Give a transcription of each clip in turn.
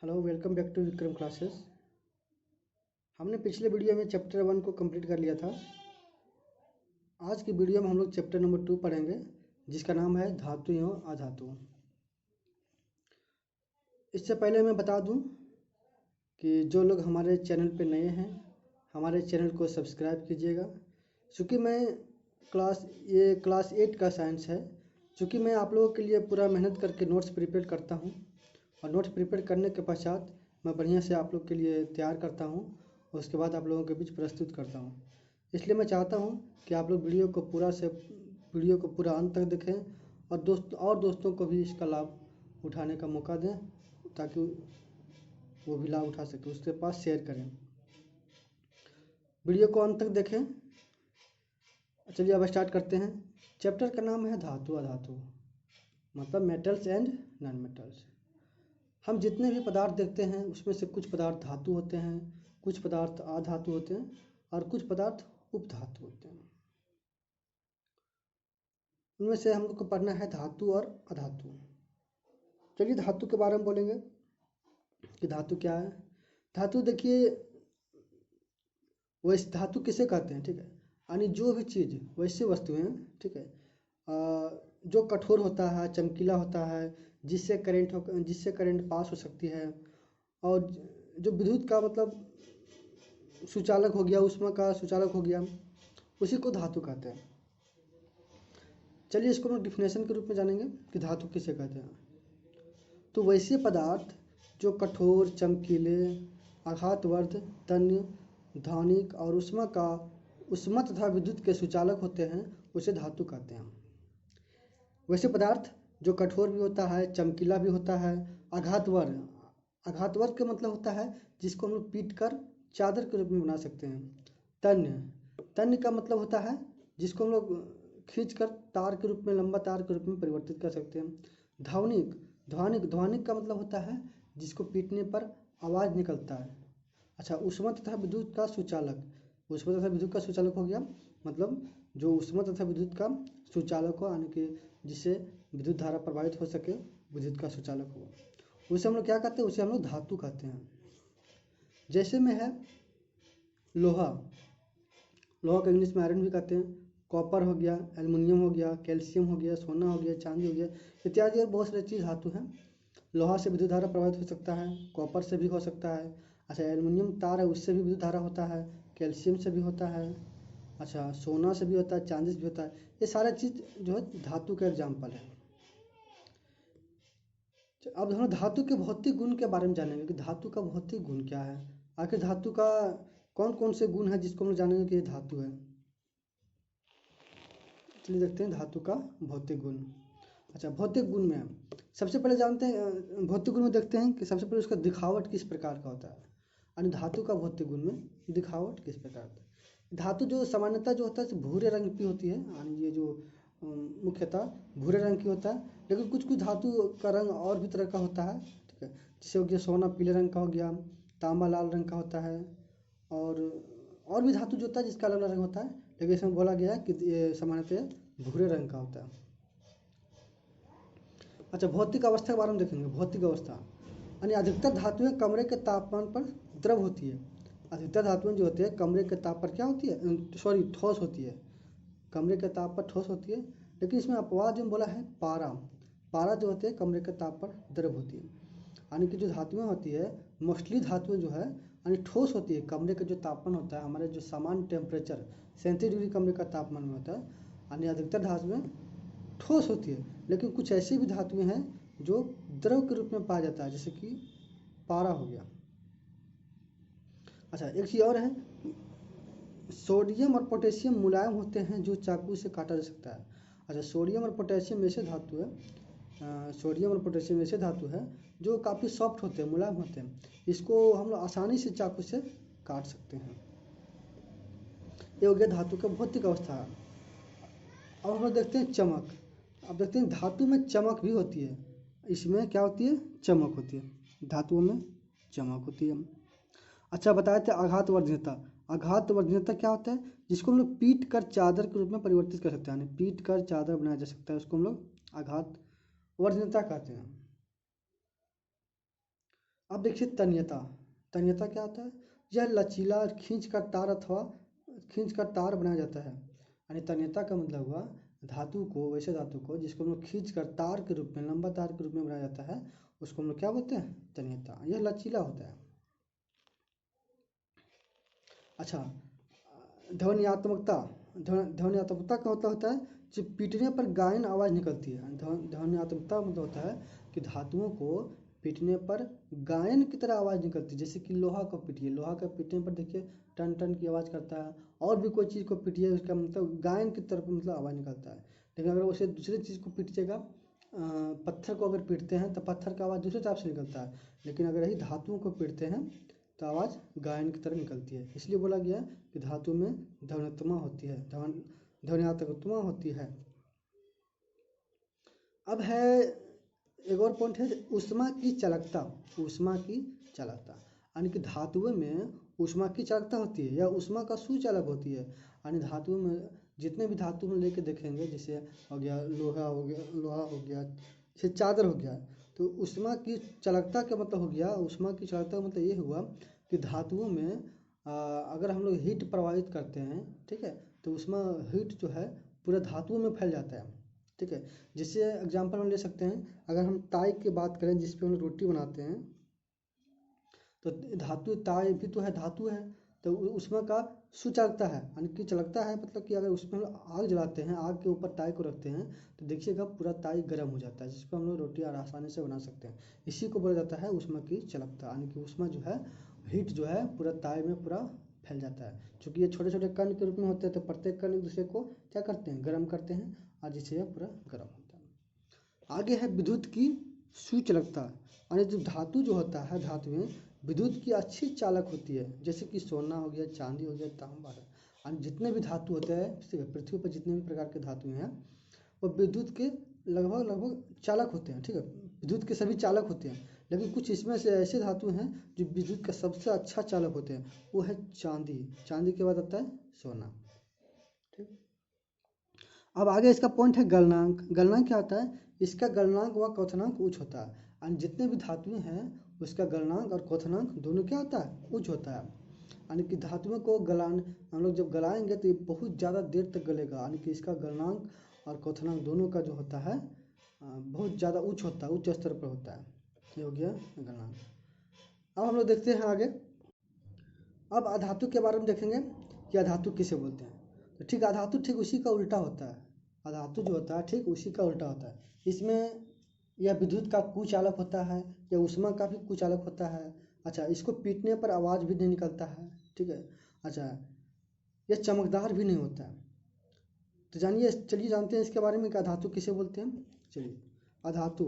Hello, welcome back to Vikram classes. हमने पिछले video में चैप्टर 1 को कंप्लीट कर लिया था। आज की वीडियो में हम लोग चैप्टर नंबर 2 पढ़ेंगे, जिसका नाम है धातु एवं अधातु। इससे पहले मैं बता दूं कि जो लोग हमारे चैनल पे नए हैं, हमारे चैनल को सब्सक्राइब कीजिएगा। चूँकि मैं क्लास 8 का साइंस है, चूँकि मैं आप लोगों के लिए पूरा मेहनत करके नोट्स प्रिपेयर करता हूँ और नोट्स प्रिपेयर करने के पश्चात मैं बढ़िया से आप लोग के लिए तैयार करता हूँ और उसके बाद आप लोगों के बीच प्रस्तुत करता हूँ। इसलिए मैं चाहता हूँ कि आप लोग वीडियो को पूरा अंत तक देखें और दोस्तों को भी इसका लाभ उठाने का मौका दें, ताकि वो भी लाभ उठा सके, उसके पास शेयर करें। वीडियो को अंत तक देखें। चलिए अब स्टार्ट करते हैं। चैप्टर का नाम है धातु अधातु, मतलब मेटल्स एंड नॉन मेटल्स। हम जितने भी पदार्थ देखते हैं उसमें से कुछ पदार्थ धातु होते हैं, कुछ पदार्थ अधातु होते हैं और कुछ पदार्थ उपधातु होते हैं। उनमें से हम लोग को पढ़ना है धातु और अधातु। चलिए धातु के बारे में बोलेंगे कि धातु क्या है। धातु देखिए, वैसे धातु किसे कहते हैं, ठीक है, यानी जो भी चीज़ वैसे वस्तुएं, ठीक है, जो कठोर होता है, चमकीला होता है, जिससे करंट पास हो सकती है, और जो विद्युत का मतलब सुचालक हो गया, ऊष्मा का सुचालक हो गया, उसी को धातु कहते हैं। चलिए इसको हम डिफिनेशन के रूप में जानेंगे कि धातु किसे कहते हैं। तो वैसे पदार्थ जो कठोर, चमकीले, आघातवर्ध, तन्य, ध्वनिक और ऊष्मा तथा विद्युत के सुचालक होते हैं, उसे धातु कहते हैं। वैसे पदार्थ जो कठोर भी होता है, चमकीला भी होता है, आघातवर्ध का मतलब होता है जिसको हम लोग पीट कर चादर के रूप में बना सकते हैं। तन्य का मतलब होता है जिसको हम लोग खींचकर तार के रूप में, लंबा तार के रूप में परिवर्तित कर सकते हैं। ध्वनिक का मतलब होता है जिसको पीटने पर आवाज़ निकलता है। अच्छा, ऊष्मा तथा विद्युत का सुचालक हो गया, मतलब जो ऊष्मा तथा विद्युत का सुचालक हो, यानी कि जिससे विद्युत धारा प्रवाहित हो सके, विद्युत का सुचालक हो, उसे हम लोग क्या कहते हैं, उसे हम लोग धातु कहते हैं। जैसे में है लोहा का इंग्लिश में आयरन भी कहते हैं। कॉपर हो गया, एल्युमिनियम हो गया, कैल्शियम हो गया, सोना हो गया, चांदी हो गया, इत्यादि और बहुत सारी चीज़ धातु हैं। लोहा से विद्युत धारा प्रभावित हो सकता है, कॉपर से भी हो सकता है। अच्छा, एल्युमिनियम तार है, उससे भी विद्युत धारा होता है, कैल्शियम से भी होता है, अच्छा सोना से भी होता है, चांदी से भी होता है। ये सारा चीज़ जो है धातु का एग्जाम्पल है। अब हम धातु के भौतिक गुण के बारे में जानेंगे कि धातु का भौतिक गुण क्या है। आखिर धातु का कौन कौन से गुण है जिसको हम लोग जानेंगे कि ये धातु है। चलिए देखते हैं धातु का भौतिक गुण। अच्छा, भौतिक गुण में सबसे पहले जानते हैं, भौतिक गुण में देखते हैं कि सबसे पहले उसका दिखावट किस प्रकार का होता है। यानी धातु का भौतिक गुण में दिखावट किस प्रकार का। धातु जो सामान्यतः जो होता है भूरे रंग की होती है, यानी ये जो मुख्यतः भूरे रंग की होता है, लेकिन कुछ कुछ धातु का रंग और भी तरह का होता है, ठीक है। जैसे हो गया सोना पीले रंग का हो गया, तांबा लाल रंग का होता है, और भी धातु जो होता है जिसका अलग अलग रंग होता है, लेकिन इसमें बोला गया है कि ये सामान्यतः भूरे रंग का होता है। अच्छा, भौतिक अवस्था के बारे में देखेंगे। भौतिक अवस्था यानी अधिकतर धातुएं कमरे के तापमान पर द्रव होती है। अधिकतर धातुएं जो होती है कमरे के ताप पर क्या होती है, ठोस होती है। कमरे के ताप पर ठोस होती है, लेकिन इसमें अपवाद जो बोला है पारा जो होती है कमरे के ताप पर द्रव होती है। यानी कि जो धातुएं होती है, मोस्टली धातुएं जो है यानी ठोस होती है। कमरे का जो तापमान होता है, हमारे जो सामान्य टेम्परेचर 37 डिग्री कमरे का तापमान में होता है, यानी अधिकतर धातुएं ठोस होती है। लेकिन कुछ ऐसी भी धातुएं हैं जो द्रव के रूप में पाया जाता है, जैसे कि पारा हो गया। अच्छा, एक चीज़ और है, सोडियम और पोटेशियम मुलायम होते हैं जो चाकू से काटा जा सकता है। अच्छा, सोडियम और पोटेशियम ऐसे धातु है जो काफ़ी सॉफ्ट होते हैं, मुलायम होते हैं। इसको हम लोग आसानी से चाकू से काट सकते हैं। ये हो गया धातु का भौतिक अवस्था। अब हम लोग देखते हैं चमक। अब देखते हैं धातु में चमक भी होती है। इसमें क्या होती है, चमक होती है। धातुओं में चमक होती है। अच्छा, बताए थे आघातवर्धनीयता क्या होता है, जिसको हम लोग पीट कर चादर के रूप में परिवर्तित कर सकते हैं। यानी पीट कर चादर बनाया जा सकता है, उसको हम लोग आघातवर्धनीयता कहते हैं। अब देखिए तन्यता। तन्यता क्या होता है? यह लचीला खींच कर तार अथवा खींच कर तार बनाया जाता है। यानी तन्यता का मतलब हुआ धातु को, वैसे धातु को जिसको हम लोग खींच कर तार के रूप में, लंबा तार के रूप में बनाया जाता है, उसको हम लोग क्या बोलते हैं? तन्यता। यह लचीला होता है। अच्छा, ध्वन्यात्मकता। ध्वन्यात्मकता का मतलब होता है जो पीटने पर गायन आवाज़ निकलती है। ध्वन्यात्मकता मतलब होता है कि धातुओं को पीटने पर गायन की तरह आवाज़ निकलती है। जैसे कि लोहा को पीटिए, लोहा का पीटने पर देखिए टन टन की आवाज़ करता है। और भी कोई चीज़ को पीटिए, उसका मतलब गायन की तरफ मतलब आवाज़ निकलता है। लेकिन अगर उसे दूसरी चीज़ को पीटिएगा, पत्थर को अगर पीटते हैं तो पत्थर का आवाज़ दूसरे टाइप से निकलता है। लेकिन अगर यही धातुओं को पीटते हैं तो आवाज़ गायन की तरह निकलती है। इसलिए बोला गया कि धातु में ध्वन्यात्मकता होती है, ध्वन्यात्मकता होती है। अब है एक और पॉइंट है, ऊष्मा की चालकता। ऊष्मा की चालकता यानी कि धातुओं में ऊष्मा की चालकता होती है या ऊष्मा का सुचालक होती है। यानी धातुओं में जितने भी धातु में लेके देखेंगे, जैसे हो गया लोहा, हो गया लोहा, हो गया जैसे चादर हो गया, तो ऊष्मा की चालकता का मतलब हो गया, ऊष्मा की चालकता का मतलब ये हुआ कि धातुओं में अगर हम लोग हीट प्रवाहित करते हैं, ठीक है, तो ऊष्मा हीट जो है पूरा धातुओं में फैल जाता है। ठीक है, जैसे एग्जांपल हम ले सकते हैं, अगर हम ताई की बात करें जिस पे हम लोग रोटी बनाते हैं, तो धातु ताई भी तो है, धातु है, तो उसमें का सुचालकता है यानी कि चलकता है। मतलब कि अगर उसमें हम लोग आग जलाते हैं, आग के ऊपर ताई को रखते हैं, तो देखिएगा पूरा ताई गर्म हो जाता है, जिसको हम लोग रोटी और आसानी से बना सकते हैं। इसी को बोला जाता है ऊष्मा की चलकता, यानी कि ऊष्मा जो है, हीट जो है पूरा ताई में पूरा फैल जाता है। चूँकि ये छोटे छोटे कण के रूप में होते हैं, तो प्रत्येक कण एक दूसरे को क्या करते हैं? गर्म करते हैं, और जिससे यह पूरा गर्म होता है। आगे है विद्युत की सुचालकता, यानी जो धातु जो होता है, धातु में विद्युत की अच्छी चालक होती है। जैसे कि सोना हो गया, चांदी हो गया, तांबा है, यानी जितने भी धातु होते हैं पृथ्वी पर, जितने भी प्रकार के धातु हैं, वो विद्युत के लगभग लगभग चालक होते हैं। ठीक है, विद्युत के सभी चालक होते हैं, लेकिन कुछ इसमें से ऐसे धातु हैं जो विद्युत का सबसे अच्छा चालक होते हैं, वो है चांदी। चांदी के बाद आता है सोना। ठीक, अब आगे इसका पॉइंट है गलनांक। गलनांक क्या होता है? इसका गलनांक व क्वथनांक उच्च होता है, यानी जितने भी धातुएं हैं उसका गलनांक और क्वथनांक दोनों क्या होता है? उच्च होता है। यानी कि धातुओं को गलान हम लोग जब गलाएंगे तो ये बहुत ज़्यादा देर तक गलेगा, यानी कि इसका गलनांक और क्वथनांक दोनों का जो होता है बहुत ज़्यादा उच्च होता है, उच्च स्तर पर होता है। ये हो गया गलनांक। अब हम लोग देखते हैं आगे। अब अधातु के बारे में देखेंगे कि अधातु किसे बोलते हैं। तो ठीक, अधातु ठीक उसी का उल्टा होता है। अधातु जो होता है ठीक उसी का उल्टा होता है। इसमें यह विद्युत का कुचालक होता है, या ऊष्मा का भी कुचालक होता है। अच्छा, इसको पीटने पर आवाज़ भी नहीं निकलता है। ठीक है, अच्छा, यह चमकदार भी नहीं होता है। तो जानिए, चलिए जानते हैं इसके बारे में कि अधातु किसे बोलते हैं। चलिए, अधातु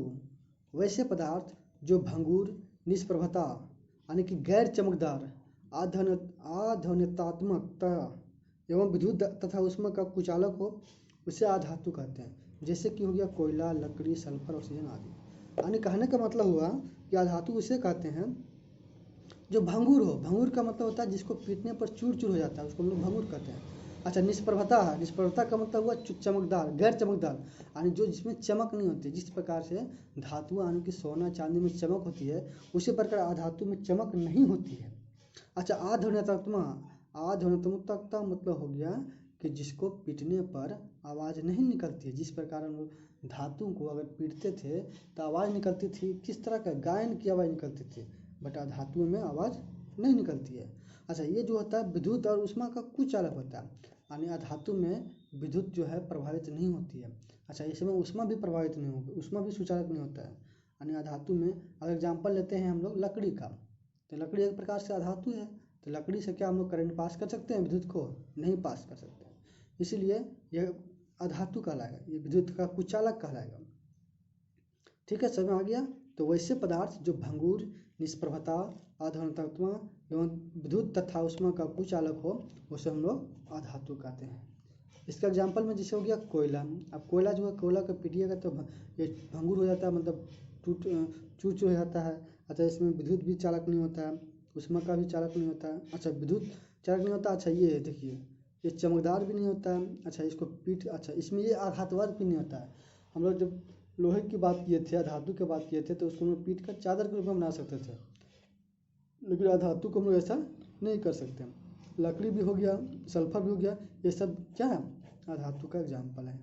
वैसे पदार्थ जो भंगुर, निष्प्रभता यानी कि गैर चमकदार, अध्वन्यतात्मकता एवं विद्युत तथा ऊष्मा का कुचालक हो, उसे अधातु कहते हैं। जैसे कि हो गया कोयला, लकड़ी, सल्फर, ऑक्सीजन आदि। यानी कहने का मतलब हुआ कि अधातु उसे कहते हैं जो भंगुर हो। भंगुर का मतलब होता है जिसको पीटने पर चूर चूर हो जाता है, उसको हम लोग भंगुर कहते हैं। अच्छा, निष्प्रभता है। निष्प्रभता का मतलब हुआ चमकदार, गैर चमकदार, यानी जो जिसमें चमक नहीं होती। जिस प्रकार से धातु यानी कि सोना चांदी में चमक होती है, उसी प्रकार अधातु में चमक नहीं होती है। अच्छा, अध्वन्यात्मकता मतलब हो गया कि जिसको पीटने पर आवाज़ नहीं निकलती है। जिस प्रकार हम लोग धातु को अगर पीटते थे तो आवाज़ निकलती थी, किस तरह का? गायन की आवाज़ निकलती थी, बट अधातु में आवाज़ नहीं निकलती है। अच्छा, ये जो होता है विद्युत और ऊष्मा का कुचालक होता है, यानी अधातु में विद्युत जो है प्रभावित नहीं होती है। अच्छा, इसमें ऊष्मा भी प्रभावित नहीं होगी, ऊष्मा भी सुचालक नहीं होता है। यानी अधातु में अगर एग्जाम्पल लेते हैं हम लोग लकड़ी का, तो लकड़ी एक प्रकार से अधातु है। तो लकड़ी से क्या हम लोग करंट पास कर सकते हैं? विद्युत को नहीं पास कर सकते, इसीलिए यह अधातु कहलाएगा, ये विद्युत का कुचालक कहलाएगा। ठीक है, समझ में आ गया। तो वैसे पदार्थ जो भंगुर, निष्प्रभता, अध्वन्यात्मकता एवं विद्युत तथा ऊष्मा का कुचालक हो, उसे हम लोग अधातु कहते हैं। इसका एग्जाम्पल में जैसे हो गया कोयला। अब कोयला जो है, कोयला का पीटिएगा तो ये भंगुर हो जाता है, मतलब चूर चूर हो जाता है। अच्छा, इसमें विद्युत भी चालक नहीं होता है, ऊष्मा का भी चालक नहीं होता है। अच्छा, विद्युत चालक नहीं होता। अच्छा, ये देखिए, ये चमकदार भी नहीं होता है। अच्छा, इसको अच्छा, इसमें ये आघातवाद भी नहीं होता है। हम लोग जब लोहे की बात किए थे, धातु की बात किए थे, तो उसको हम लोग पीट कर चादर के रूप में बना सकते थे। लेकिन अधातु को हम लोग ऐसा नहीं कर सकते। लकड़ी भी हो गया, सल्फर भी हो गया, ये सब क्या है, अधातु का एग्जाम्पल है।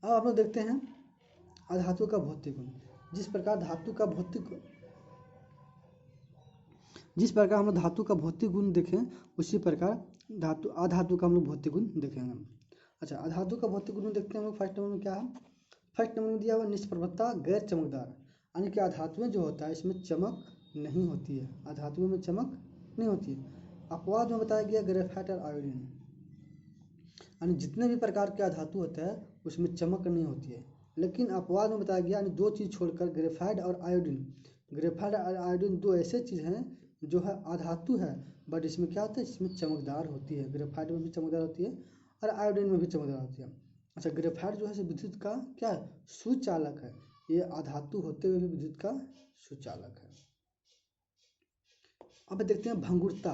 अब आप लोग देखते हैं अधातु का भौतिक गुण। जिस प्रकार हम लोग धातु का भौतिक गुण देखें, उसी प्रकार अधातु का हम लोग भौतिक गुण देखेंगे। अच्छा, अधातु का भौतिक गुण देखते हैं हम लोग। फर्स्ट नंबर में क्या है, फर्स्ट नंबर में दिया हुआ निष्प्रभता, गैर चमकदार, यानी कि अधातुएं जो होता है इसमें चमक नहीं होती है, अधातुओं में चमक नहीं होती है। अपवाद में बताया गया ग्रेफाइट और आयोडीन, यानी जितने भी प्रकार के अधातु होते हैं उसमें चमक नहीं होती है। लेकिन अपवाद में बताया गया, यानी दो चीज़ छोड़कर ग्रेफाइट और आयोडीन दो ऐसे चीज़ हैं जो है अधातु है, बट इसमें क्या होता है, इसमें चमकदार होती है। ग्रेफाइट में भी चमकदार होती है और आयोडीन में भी चमकदार होती है। अच्छा, ग्रेफाइट जो है विद्युत का क्या है, सुचालक है। ये अधातु होते हुए भी विद्युत का सुचालक है। अब देखते हैं भंगुरता।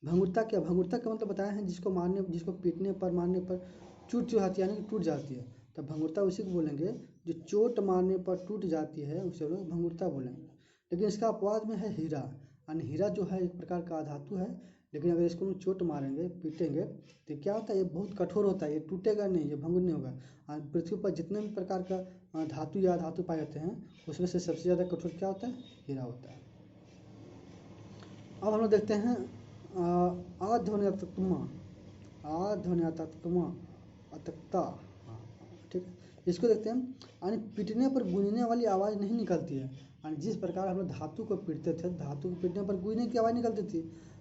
भंगुरता क्या, भंगुरता का मतलब बताया है जिसको पीटने पर मारने पर चूट जाती है, यानी कि टूट जाती है। तो भंगुरता उसी को बोलेंगे जो चोट मारने पर टूट जाती है, उसे लोग भंगुरता बोलेंगे। लेकिन इसका अपवाद में है हीरा, यानी हीरा जो है एक प्रकार का अधातु है, लेकिन अगर इसको हम चोट मारेंगे, पीटेंगे, तो क्या होता है, ये बहुत कठोर होता है, ये टूटेगा नहीं, ये भंगुर नहीं होगा। पृथ्वी पर जितने भी प्रकार का धातु या धातु पाए जाते हैं उसमें से सबसे ज़्यादा कठोर क्या होता है, हीरा होता है। अब हम लोग देखते हैं अतकता, ठीक है, इसको देखते हैं। यानी पीटने पर गूंजने वाली आवाज़ नहीं निकलती है। यानी जिस प्रकार हम लोग धातु को पीटते थे, धातु को पीटने पर गूंजने की आवाज़ निकलती थी,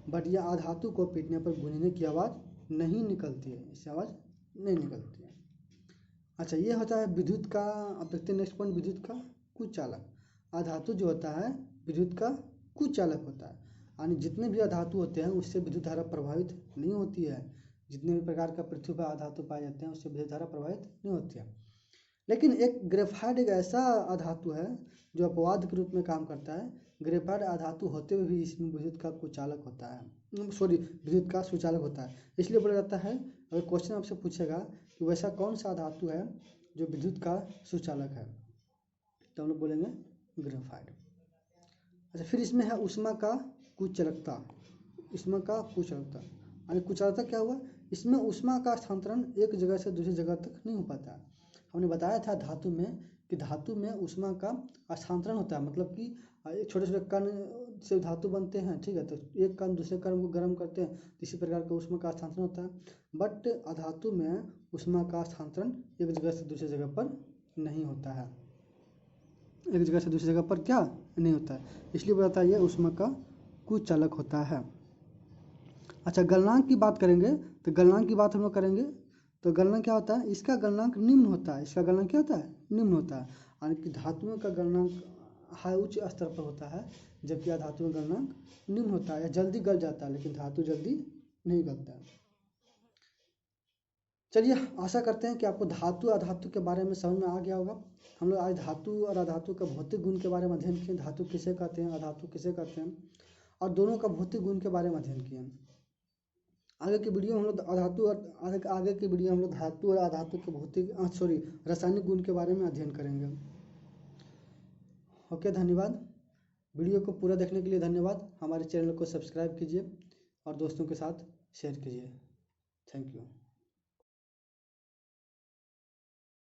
बट यह अधातु को पीटने पर गूंजने की आवाज़ नहीं निकलती है, इससे आवाज़ नहीं निकलती है। अच्छा, ये होता है विद्युत का। अब देखते हैं नेक्स्ट पॉइंट, विद्युत का कुचालक। अधातु जो होता है विद्युत का कुचालक होता है, यानी जितने भी अधातु होते हैं उससे विद्युत धारा प्रभावित नहीं होती है। जितने भी प्रकार का पृथ्वी पर अधातु पाए जाते हैं उससे विद्युत धारा प्रभावित नहीं होती है। लेकिन एक ग्रेफाइट एक ऐसा अधातु है जो अपवाद के रूप में काम करता है। ग्रेफाइट अधातु होते हुए भी इसमें विद्युत का कुचालक होता है, विद्युत का सुचालक होता है। इसलिए बोला जाता है, अगर क्वेश्चन आपसे पूछेगा कि वैसा कौन सा धातु है जो विद्युत का सुचालक है, तो हम लोग बोलेंगे ग्रेफाइट। अच्छा, फिर इसमें है ऊष्मा का कुचालकता। ऊष्मा का कुचालकता यानी कुचालकता क्या हुआ, इसमें ऊष्मा का स्थानांतरण एक जगह से दूसरी जगह तक नहीं हो पाता। हमने बताया था धातु में ऊष्मा का स्थानांतरण होता है, मतलब कि एक छोटे छोटे कण से धातु बनते हैं, ठीक है, तो एक कण दूसरे कण को गर्म करते हैं, इसी प्रकार का ऊष्मा का स्थानांतरण होता है। बट अधातु में ऊष्मा का स्थानांतरण एक जगह से दूसरी जगह पर नहीं होता है, एक जगह से दूसरी जगह पर क्या नहीं होता है, इसलिए बताता है ये ऊष्मा का कुचालक होता है। अच्छा, गलनांक की बात करेंगे, तो गलनांक की बात हम लोग करेंगे, तो गलनांक क्या होता है, इसका गलनांक निम्न होता है। इसका गलनांक क्या होता है, निम्न होता है, यानी कि धातुओं का गलनांक उच्च स्तर पर होता है, जबकि अधातुओं का गलनांक निम्न होता है, या जल्दी गल जाता है, लेकिन धातु जल्दी नहीं गलता है। चलिए, आशा करते हैं कि आपको धातु अधातु के बारे में समझ में आ गया होगा। हम लोग आज धातु और अधातु का भौतिक गुण के बारे में अध्ययन किए, धातु किसे कहते हैं, अधातु किसे कहते हैं, और दोनों का भौतिक गुण के बारे में अध्ययन किए। आगे की वीडियो हम लोग आगे की वीडियो हम लोग धातु और अधातु के रासायनिक गुण के बारे में अध्ययन करेंगे। ओके, धन्यवाद। वीडियो को पूरा देखने के लिए धन्यवाद। हमारे चैनल को सब्सक्राइब कीजिए और दोस्तों के साथ शेयर कीजिए। Thank you.